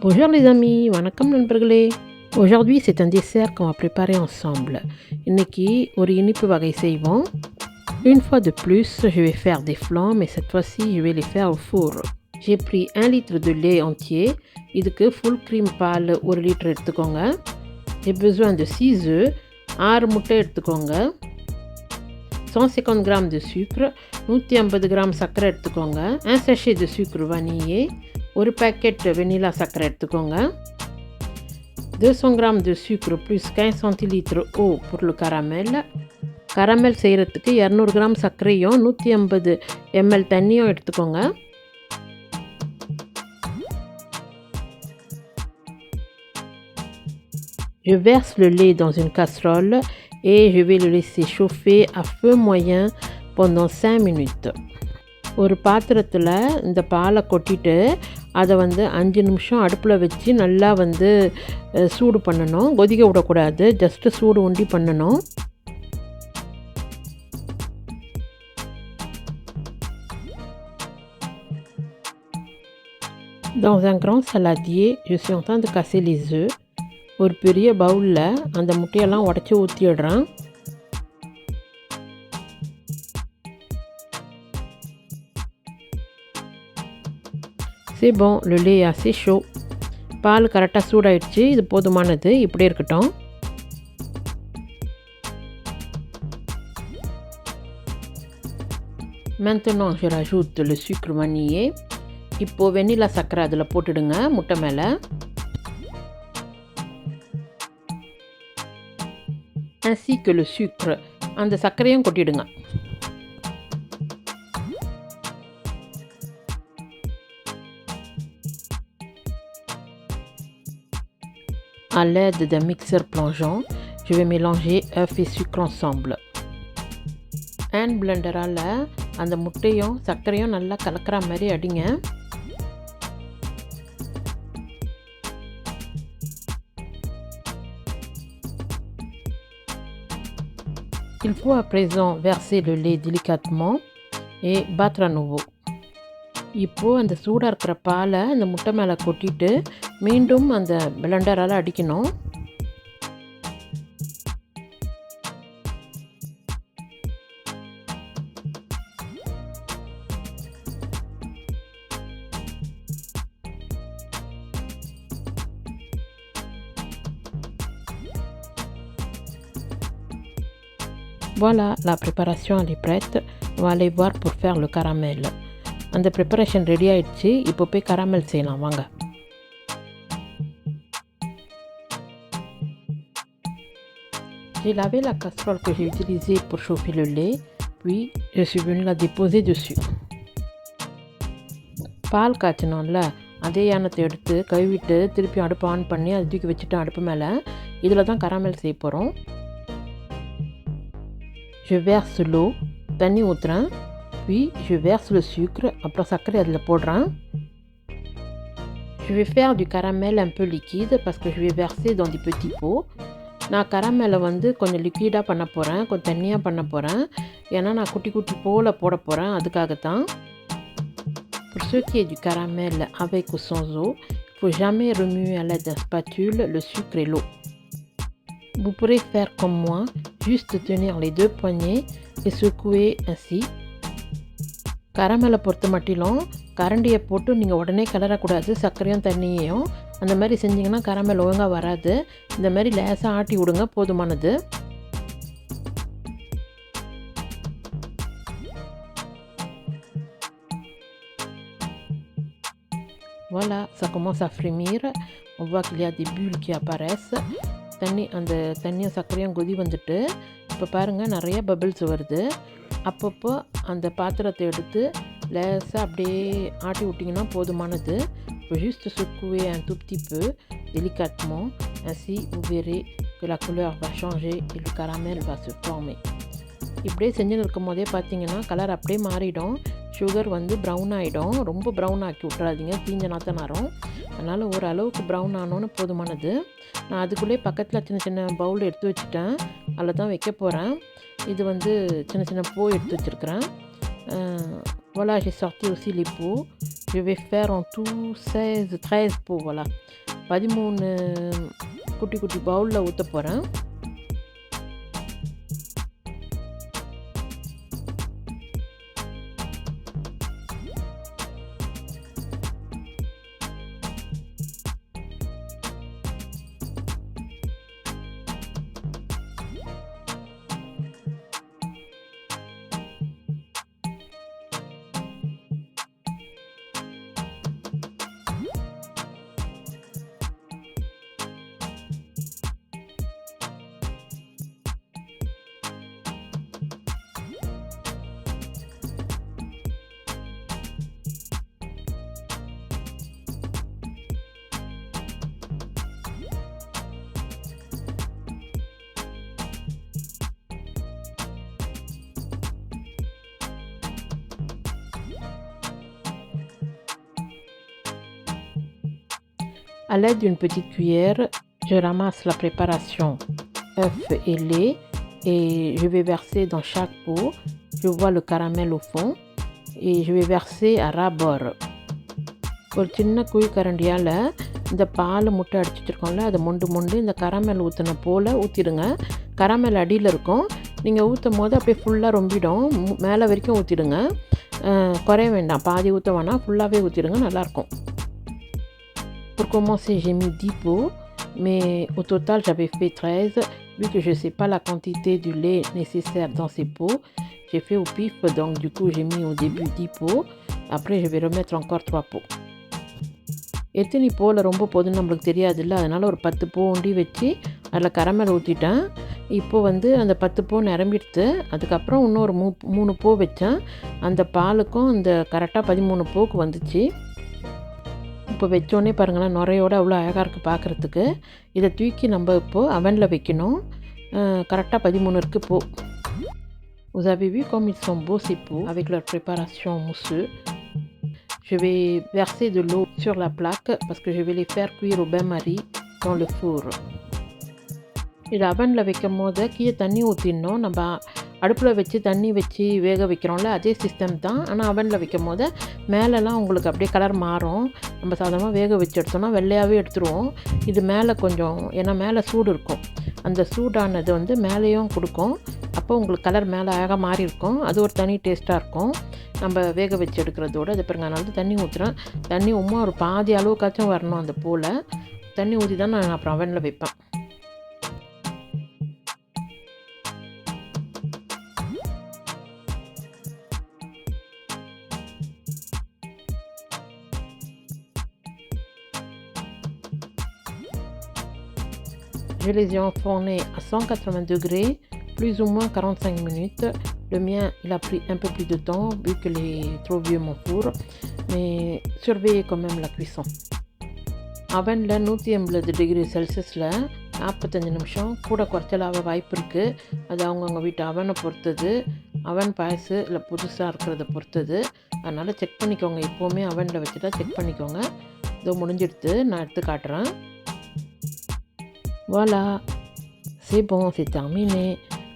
Bonjour les amis, வணக்கம் நண்பர்களே. Aujourd'hui c'est un dessert qu'on va préparer ensemble. இன்னைக்கு ஒரு இனிப்பு வகை செய்வோம். Une fois de plus, je vais faire des flancs, mais cette fois-ci, je vais les faire au four. J'ai pris 1 litre de lait entier. இதுக்கு full cream பால் 1 litre எடுத்துக்கோங்க. J'ai besoin de 6 œufs, 6 முட்டை எடுத்துக்கோங்க. 150 g de sucre, 150 g சர்க்கரை எடுத்துக்கோங்க. 1 sachet de sucre vanillé, ஒரு packet vanilla சர்க்கரை எடுத்துக்கோங்க. 200 g de sucre plus 15 centilitres eau pour le caramel. caramel செய்கிறதுக்கு 200 g சர்க்கரையும் 150 ml தண்ணியும் எடுத்துக்கோங்க. Je verse le lait dans une casserole et je vais le laisser chauffer à feu moyen pendant 5 minutes. ஒரு பாத்திரத்தில் இந்த பாலை கொட்டிட்டு அதை 5 நிமிஷம் அடுப்பில் வச்சு நல்லா சூடு பண்ணணும். கொதிக்க விடக்கூடாது, ஜஸ்ட்டு சூடு உண்டி பண்ணணும். Dans un grand saladier, je suis en train de casser les œufs. ஒரு பெரிய பவுலில் அந்த முட்டையெல்லாம் உடச்சி ஊற்றிடுறேன். C'est bon, le lait est assez chaud. பால் கரெக்டாக சூடாயிடுச்சு, இது போதுமானது, இப்படியே இருக்கட்டும். Maintenant je rajoute le sucre vanillé. இப்போ வெனிலா சர்க்கரை அதில் போட்டுடுங்க முட்டை மேலே. ainsi que le sucre, அந்த சர்க்கரையும் கொட்டிடுங்க. À l'aide d'un mixeur plongeant, je vais mélanger œufs et sucre ensemble. hand blenderால் அந்த முட்டையும் சர்க்கரையும் நல்லா கலக்கிற மாதிரி அடிங்க. Il faut à présent verser le lait délicatement et battre à nouveau. இப்போது அந்த சூடாக இருக்கிற பாலை அந்த முட்டை மேலே கொட்டிட்டு மீண்டும் அந்த பிளெண்டரால் அடிக்கணும். Voilà, la préparation elle est prête. On va aller voir pour faire le caramel. அந்த ப்ரிப்பரேஷன் ரெடி ஆயிடுச்சு, இப்போ போய் கராமல் செய்யலாம் வாங்க. J'ai lavé la casserole que j'ai utilisée pour chauffer le lait, puis je suis venue la déposer dessus. பால் காய்ச்சணும்ல, அதே யானத்தை எடுத்து கழுவிட்டு திருப்பி அடுப்பு ஆன் பண்ணி அதை தூக்கி வச்சுட்டு அடுப்பு மேலே இதில் தான் கராமல் செய்ய போகிறோம். Je verse l'eau, தண்ணி ஊற்றுறேன். Puis je verse le sucre, அப்புறம் சர்க்கரை அதில் போடுறேன். Je vais faire du caramel un peu liquide parce que je vais verser dans des petits pots. நான் கராமலை கொஞ்சம் லிக்விடாக பண்ண போகிறேன், கொஞ்சம் தண்ணியாக பண்ண போகிறேன். ஏன்னா நான் குட்டி குட்டி போல் போட போகிறேன், அதுக்காகத்தான். Pour ce qui est du caramel avec ou sans eau, il ne faut jamais remuer à l'aide d'un spatule le sucre et l'eau. Vous pourrez faire comme moi, juste tenir les 2 poignées et secouer ainsi. கராமலை பொறுத்த மட்டிலும் கரண்டியை போட்டு நீங்கள் உடனே கிளறக்கூடாது, சர்க்கரையும் தண்ணியையும். அந்த மாதிரி செஞ்சிங்கன்னா கராமல் ஒழுங்காக வராது. இந்த மாதிரி லேசாக ஆட்டி விடுங்க, போதுமானது. Voilà, ça commence à frémir. On voit qu'il y a des bulles qui apparaissent. அந்த தண்ணியும் சர்க்கரையும் கொதி வந்துட்டு இப்போ பாருங்கள் நிறைய பபிள்ஸ் வருது. அப்பப்போ அந்த பாத்திரத்தை எடுத்து லேசாக அப்படியே ஆட்டி விட்டிங்கன்னா போதுமானது. juste secouer un tout petit peu délicatement, ainsi vous verrez que la couleur va changer et le caramel va se former. இப்படியே செஞ்சுன்னு இருக்கும் போதே பார்த்தீங்கன்னா கலர் அப்படியே மாறிடும். சுகர் ப்ரௌன் ஆகிடும். ரொம்ப ப்ரௌன் ஆக்கி விட்றாதீங்க, தீஞ்ச நாற்றம் வரும். அதனால் ஓரளவுக்கு ப்ரௌன் ஆனோன்னு போதுமானது. நான் அதுக்குள்ளே பக்கத்தில் சின்ன சின்ன பவுல் எடுத்து வச்சுட்டேன், அதில் தான் வைக்க போகிறேன். இது சின்ன சின்ன பூ எடுத்து வச்சுருக்கிறேன். Voilà, j'ai sorti aussi les pots. Je vais faire en tout 16, 13 pots, voilà. 13 குட்டி குட்டி பவுலில் ஊற்ற போகிறேன். À l'aide d'une petite cuillère, je ramasse la préparation œufs et lait et je vais verser dans chaque pot. Je vois le caramel au fond et je vais verser à ras bord. ஒரு சின்ன குழி கரண்டியால் இந்த பால் முட்டை அடிச்சு வச்சுருக்கோம்ல அதை மொண்டு இந்த கராமல் ஊற்றின போல் ஊற்றிடுங்க. கராமல் அடியில் இருக்கும், நீங்கள் ஊற்றும் போது அப்படியே ஃபுல்லாக ரொம்பிடும். மேலே வரைக்கும் ஊற்றிடுங்க, குறைய வேண்டாம், பாதி ஊற்ற வேணாம், ஃபுல்லாகவே ஊற்றிடுங்க, நல்லாயிருக்கும். Pour commencer, j'ai mis 10 pots, mais au total, j'avais fait 13. Vu que je ne sais pas la quantité du lait nécessaire dans ces pots, j'ai fait au pif, donc du coup, j'ai mis au début 10 pots. Après, je vais remettre encore 3 pots. எத்தனை போல் ரொம்ப போதுன்னு நம்மளுக்கு தெரியாதுல்ல, அதனால் ஒரு 10 பூ உண்டி வச்சு அதில் கரமல் ஊற்றிட்டேன். இப்போது வந்து அந்த 10 பூ நிரம்பிடுத்து. அதுக்கப்புறம் இன்னொரு 3 பூ வச்சேன். அந்த பாலுக்கும் அந்த கரெக்டாக 13 பூக்கு வந்துச்சு. இப்போ வச்சோடனே பாருங்களேன், நுரையோடு அவ்வளோ அழகாக இருக்குது பார்க்குறதுக்கு. இதை தூக்கி நம்ம இப்போது அவனில் வைக்கணும். கரெக்டாக 13 இருக்குது பூ. Vous avez vu comme ils sont beaux ces pots avec leur préparation mousseuse. Je vais verser de l'eau sur la plaque parce que je vais les faire cuire au bain-marie dans le four. இது அவனில் வைக்கும் போது கீழே தண்ணி ஊற்றிடணும். நம்ம அடுப்பில் வச்சு தண்ணி வச்சு வேக வைக்கிறோம்ல, அதே சிஸ்டம் தான். ஆனால் அவனில் வைக்கும் போது மேலெலாம் உங்களுக்கு அப்படியே கலர் மாறும். நம்ம சாதாரணமாக வேக வச்சு எடுத்தோம்னா வெள்ளையாகவே எடுத்துருவோம். இது மேலே கொஞ்சம், ஏன்னா மேலே சூடு இருக்கும், அந்த சூடானது வந்து மேலேயும் கொடுக்கும். அப்போ உங்களுக்கு கலர் மேலே அழகாக மாறி இருக்கும். அது ஒரு தனி டேஸ்ட்டாக இருக்கும் நம்ம வேக வச்சு எடுக்கிறதோட. அது பாருங்க, அதனால தான் தண்ணி ஊற்றுறேன். தண்ணி ஒரு பாதி அளவுக்காச்சும் வரணும். அந்த போல் தண்ணி ஊற்றி தான் நான் அப்புறம் அவனில் வைப்பேன். Je les ai enfournés à 180 degrés, plus ou moins 45 minutes. Le mien, il a pris un peu plus de temps vu qu'il est trop vieux mon four, mais surveillez quand même la cuisson. அவனில் 180 degree செல்சியஸில் 45 நிமிஷம் கூட குறைச்சலாக வாய்ப்பு இருக்குது. அது அவங்கவுங்க வீட்டு அவனை பொறுத்தது, அவன் பாயசு இல்லை புதுசாக இருக்கிறத பொறுத்தது. அதனால் செக் பண்ணிக்கோங்க, எப்போவுமே அவனில் வச்சுட்டா செக் பண்ணிக்கோங்க. இதோ முடிஞ்சிடுத்து, நான் எடுத்து காட்டுறேன். Voilà, c'est bon, c'est terminé.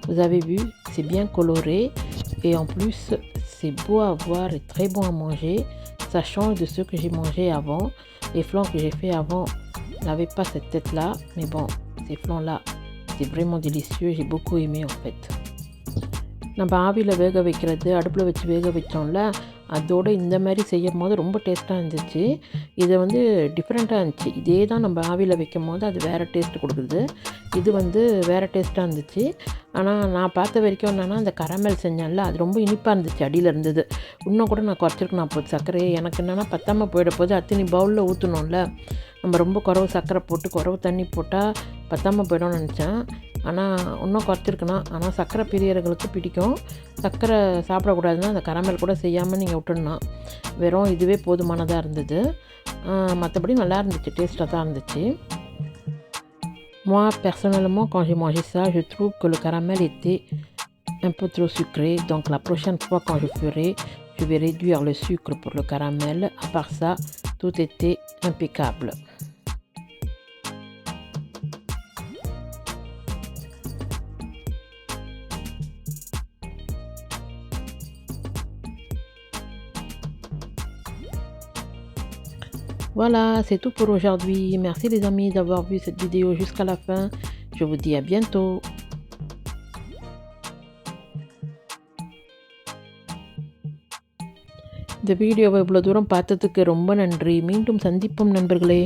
Vous avez vu, c'est bien coloré et en plus, c'est beau à voir et très bon à manger. Ça change de ce que j'ai mangé avant. Les flancs que j'ai fait avant n'avaient pas cette tête-là, mais bon, ces flancs-là, c'est vraiment délicieux. J'ai beaucoup aimé en fait. நம்ம ஆவியில் வேக வைக்கிறது, அடுப்பில் வச்சு வேக வச்சோம்ல, அதோடு இந்த மாதிரி செய்யும் போது ரொம்ப டேஸ்ட்டாக இருந்துச்சு. இது வந்து டிஃப்ரெண்ட்டாக இருந்துச்சு. இதே தான் நம்ம ஆவியில் வைக்கும் போது அது வேறு டேஸ்ட்டு கொடுக்குது. இது வந்து வேறு டேஸ்ட்டாக இருந்துச்சு. ஆனால் நான் பார்த்த வரைக்கும் என்னென்னா, அந்த கரமல் செஞ்சேன்ல, அது ரொம்ப இனிப்பாக இருந்துச்சு. அடியில் இருந்தது. இன்னும் கூட நான் குறைச்சிருக்கேன் அப்போது சர்க்கரையை. எனக்கு என்னென்னா பத்தாமல் போயிட போது அத்தனை பவுலில் ஊற்றணும்ல, நம்ம ரொம்ப குறவு சர்க்கரை போட்டு குறவு தண்ணி போட்டால் பத்தாமல் போய்டும்னு நினச்சேன். ஆனால் இன்னும் குறைச்சிருக்கணும். ஆனால் சர்க்கரை பிரியர்களுக்கு பிடிக்கும். சர்க்கரை சாப்பிடக்கூடாதுன்னா அந்த கரமல் கூட செய்யாமல் நீங்கள் விட்டுடணும். வெறும் இதுவே போதுமானதாக இருந்தது. மற்றபடி நல்லா இருந்துச்சு, டேஸ்ட்டாக தான் இருந்துச்சு. Moi, personnellement, quand j'ai mangé ça, je trouve que le caramel était un peu trop sucré. Donc la prochaine fois quand je ferai, je vais réduire le sucre pour le caramel. À part ça, tout était impeccable. Voilà, c'est tout pour aujourd'hui. Merci les amis d'avoir vu cette vidéo jusqu'à la fin. Je vous dis à bientôt. இந்த வீடியோவை இவ்வளோ தூரம் பார்த்ததுக்கு ரொம்ப நன்றி. மீண்டும் சந்திப்போம் நண்பர்களே.